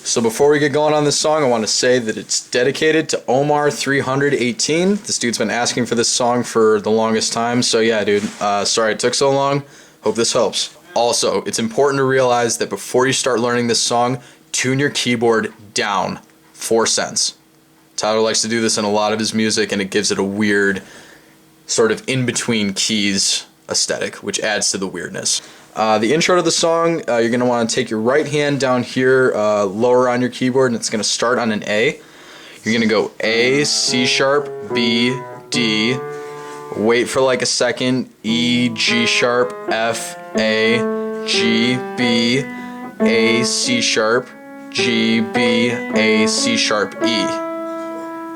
So before we get going on this song, I want to say that it's dedicated to Omar 318. This dude's been asking for this song for the longest time. So yeah, dude, sorry it took so long. Hope this helps. Also, it's important to realize that before you start learning this song, tune your keyboard down 4 cents. Tyler likes to do this in a lot of his music, and it gives it a weird sort of in-between keys aesthetic, which adds to the weirdness. The intro to the song, you're going to want to take your right hand down here, lower on your keyboard, and it's going to start on an A. You're going to go A, C sharp, B, D, wait for like a second, E, G sharp, F, A, G, B, A, C sharp, G, B, A, C sharp, E.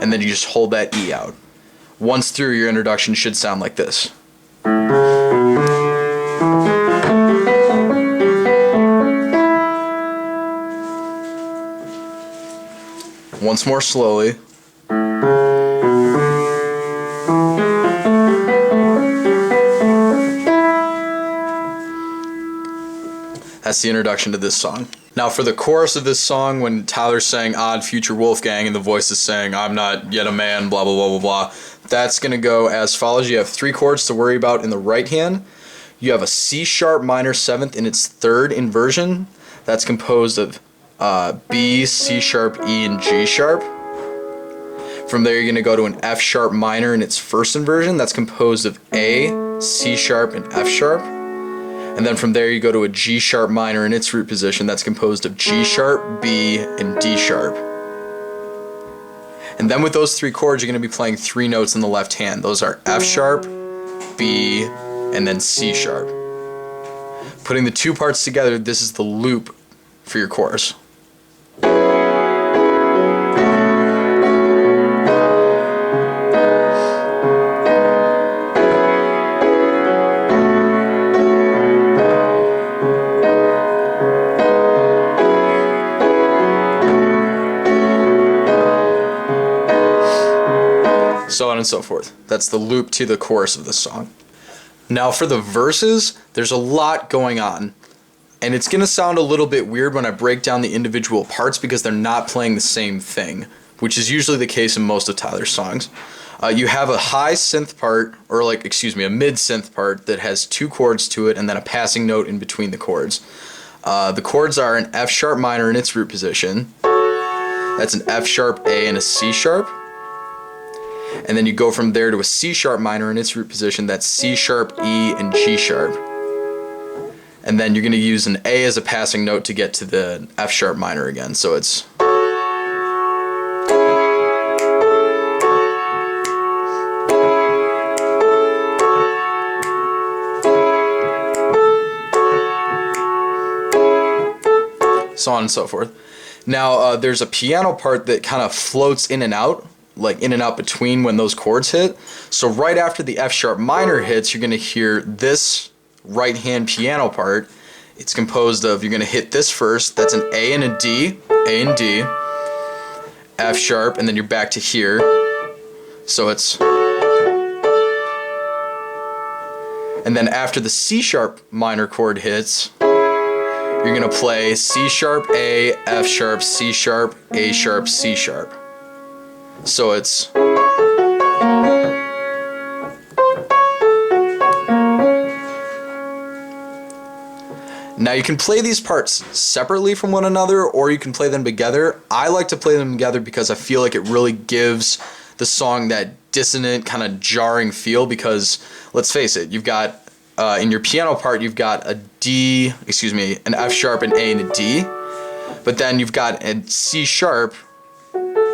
And then you just hold that E out. Once through, your introduction should sound like this. Once more slowly. That's the introduction to this song. Now for the chorus of this song, when Tyler's saying odd future Wolfgang and the voice is saying I'm not yet a man, blah blah blah blah blah, that's going to go as follows. You have 3 chords to worry about in the right hand. You have a C sharp minor 7th in its 3rd inversion. That's composed of B, C sharp, E, and G sharp. From there you're going to go to an F sharp minor in its 1st inversion. That's composed of A, C sharp, and F sharp. And then from there you go to a G sharp minor in its root position. That's composed of G sharp, B, and D sharp. And then with those 3 chords you're going to be playing 3 notes in the left hand. Those are F sharp, B, and then C sharp. Putting the 2 parts together, this is the loop for your chorus. So on and so forth. That's the loop to the chorus of the song. Now for the verses, there's a lot going on. And it's going to sound a little bit weird when I break down the individual parts because they're not playing the same thing, which is usually the case in most of Tyler's songs. You have a high synth part, or a mid synth part that has 2 chords to it and then a passing note in between the chords. The chords are an F sharp minor in its root position. That's an F sharp, A, and a C sharp. And then you go from there to a C sharp minor in its root position. That's C sharp, E, and G sharp. And then you're going to use an A as a passing note to get to the F sharp minor again. So it's... so on and so forth. Now there's a piano part that kind of floats in and out, like in and out between when those chords hit. So right after the F sharp minor hits, you're going to hear this right hand piano part. It's composed of, you're going to hit this first, that's an A and a D, A and D, F sharp, and then you're back to here. So it's... And then after the C sharp minor chord hits, you're going to play C sharp, A, F sharp, C sharp, A sharp, C sharp. So it's... Now you can play these parts separately from one another, or you can play them together. I like to play them together because I feel like it really gives the song that dissonant, kind of jarring feel, because let's face it, you've got in your piano part you've got an F sharp, an A, and a D, but then you've got a C sharp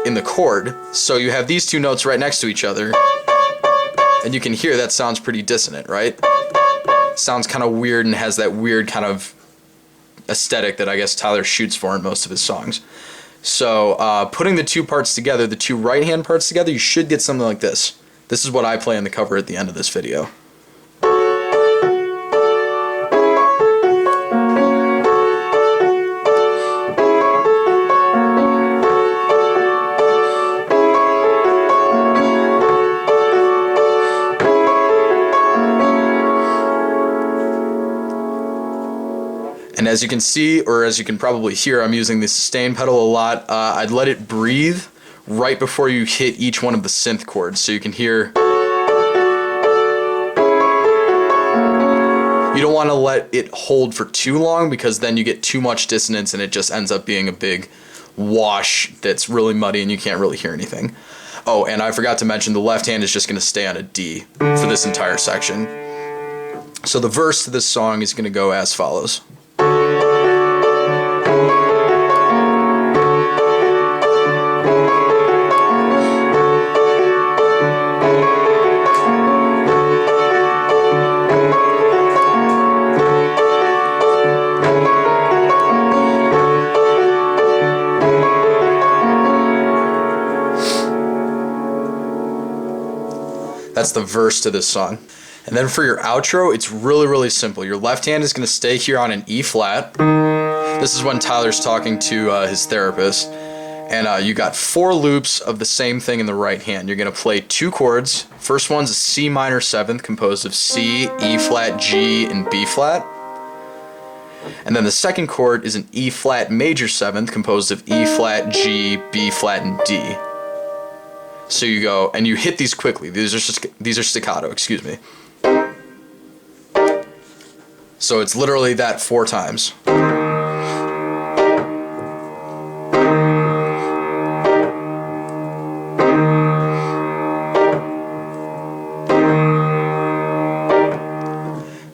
in the chord, so you have these 2 notes right next to each other, and you can hear that sounds pretty dissonant, right? Sounds kind of weird and has that weird kind of aesthetic that I guess Tyler shoots for in most of his songs. So putting the 2 parts together, the 2 right hand parts together, you should get something like this. This is what I play on the cover at the end of this video. And as you can see, or as you can probably hear, I'm using the sustain pedal a lot. I'd let it breathe right before you hit each one of the synth chords, so you can hear. You don't want to let it hold for too long, because then you get too much dissonance and it just ends up being a big wash that's really muddy and you can't really hear anything. Oh, and I forgot to mention the left hand is just going to stay on a D for this entire section. So the verse to this song is going to go as follows. That's the verse to this song. And then for your outro, it's really, really simple. Your left hand is going to stay here on an E flat. This is when Tyler's talking to his therapist. And you got 4 loops of the same thing in the right hand. You're going to play 2 chords. First one's a C minor 7th composed of C, E flat, G, and B flat. And then the second chord is an E flat major 7th composed of E flat, G, B flat, and D. So you go, and you hit these quickly. These are staccato, excuse me. So it's literally that 4 times.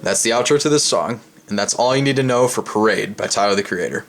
That's the outro to this song, and that's all you need to know for Parade by Tyler the Creator.